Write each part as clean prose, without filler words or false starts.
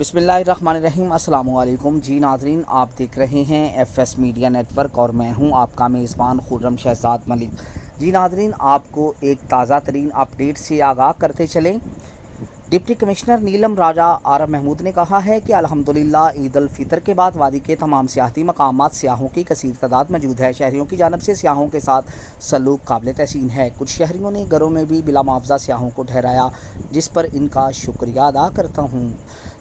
बिस्मिल्लाहिर्रहमानिर्रहीम। अस्सलाम वालेकुम जी नाज़रीन, आप देख रहे हैं एफएस मीडिया नेटवर्क और मैं हूं आपका मेज़बान खुर्रम शहजाद मलिक। जी नाज़रीन, आपको एक ताज़ा तरीन अपडेट से आगाह करते चलें। Deputy commissioner Neelam Raja R Mahmood ने कहा है कि अल्हम्दुलिल्लाह ईद उल फितर के बाद वादी के तमाम सियाहती मकामात सियाहों की कसीर तादाद मौजूद है। शहरियों की जानब से सियाहों के साथ सलूक काबिल तहसीन है। कुछ शहरियों ने घरों में भी बिला मुआवजा सियाहों को ठहराया, जिस पर इनका शुक्रिया अदा करता हूँ।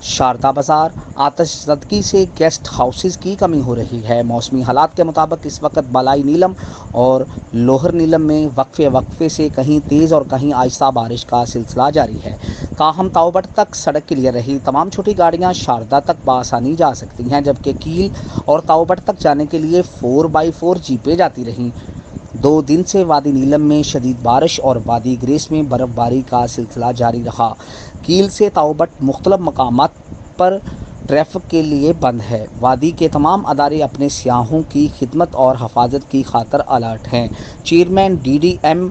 शारदा बाज़ार आतिशज़दगी से गेस्ट हाउसेज की कमी हो रही है। मौसमी हालात के मुताबिक इस वक्त बालाई नीलम और लोहर नीलम में वक्फे वक्फे से कहीं तेज़ और कहीं आहिस्ता बारिश का सिलसिला जारी है। ताहम ताओबट तक सड़क क्लियर रही। तमाम छोटी गाड़ियां शारदा तक बासानी जा सकती हैं, जबकि कील और ताओबट तक जाने के लिए 4x4 जीपें जाती रहीं। 2 दिन से वादी नीलम में शदीद बारिश और वादी ग्रेस में बर्फबारी का सिलसिला जारी रहा। कील से ताओबट मुख्तलिफ मकामात पर ट्रैफिक के लिए बंद है। वादी के तमाम अदारे अपने सियाहों की खिदमत और हफाजत की खातर अलर्ट हैं। चेयरमैन DDM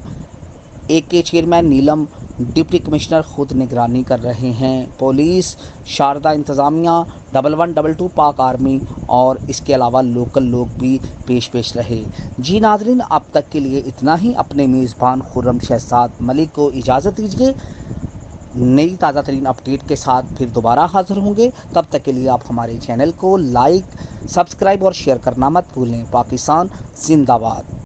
AK चेयरमैन नीलम, डिप्टी कमिश्नर खुद निगरानी कर रहे हैं। पुलिस, शारदा इंतज़ामिया, 1122 पाक आर्मी और इसके अलावा लोकल लोग भी पेश रहे। जी नाज़रीन, अब तक के लिए इतना ही। अपने मेज़बान खुर्रम शहजाद मलिक को इजाज़त दीजिए। नई ताज़ा तरीन अपडेट के साथ फिर दोबारा हाज़िर होंगे। तब तक के लिए आप हमारे चैनल को लाइक, सब्सक्राइब और शेयर करना मत भूलें। पाकिस्तान जिंदाबाद।